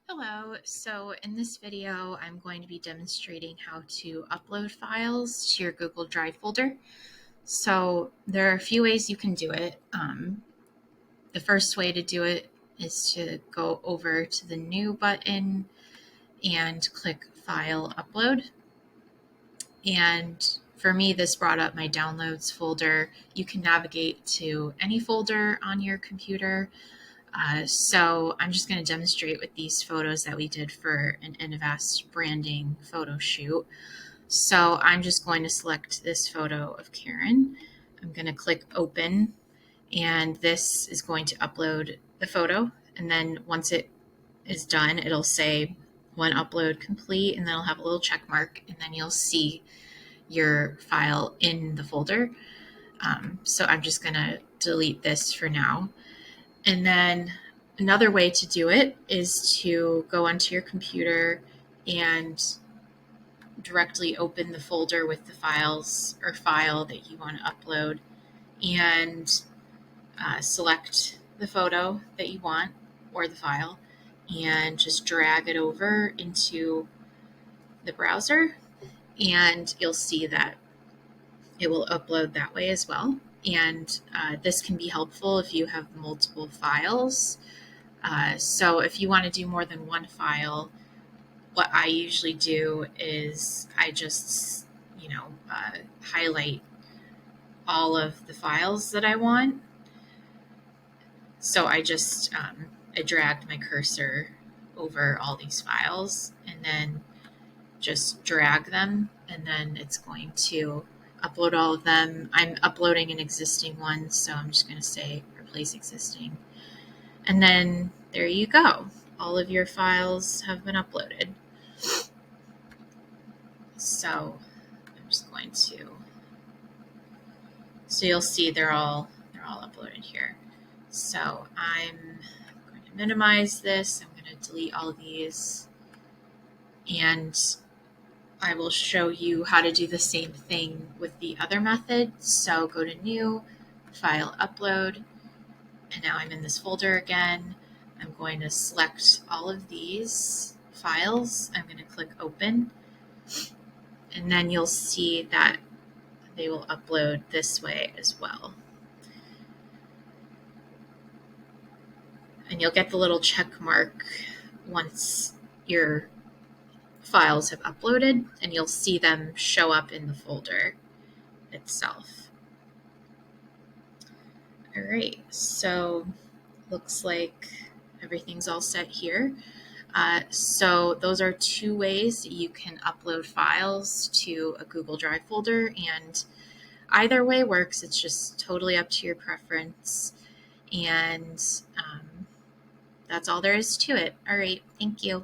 Hello, so in this video I'm going to be demonstrating how to upload files to your Google Drive folder. So there are a few ways you can do it. The first way to do it is to go over to the New button and click File Upload. And for me, this brought up my Downloads folder. You can navigate to any folder on your computer. So I'm just going to demonstrate with these photos that we did for an Innovast branding photo shoot. So I'm just going to select this photo of Karen. I'm going to click open, and this is going to upload the photo. And then once it is done, it'll say one upload complete, and then it'll have a little check mark, and then you'll see your file in the folder. So I'm just going to delete this for now. And then another way to do it is to go onto your computer and directly open the folder with the files or file that you want to upload and select the photo that you want or the file and just drag it over into the browser, and you'll see that it will upload that way as well. And this can be helpful if you have multiple files. So if you want to do more than one file, what I usually do is I just, highlight all of the files that I want. So I just, I dragged my cursor over all these files and then just drag them, and then it's going to upload all of them. I'm uploading an existing one, so I'm just going to say replace existing. And then there you go. All of your files have been uploaded. So I'm just going to, so you'll see they're all uploaded here. So I'm going to minimize this. I'm going to delete all of these, and I will show you how to do the same thing with the other method. So go to New, File, Upload, and now I'm in this folder again. I'm going to select all of these files. I'm going to click Open, and then you'll see that they will upload this way as well. And you'll get the little check mark once your files have uploaded, and you'll see them show up in the folder itself. All right, so looks like everything's all set here. So those are two ways that you can upload files to a Google Drive folder, and either way works. It's just totally up to your preference, and that's all there is to it. All right, thank you.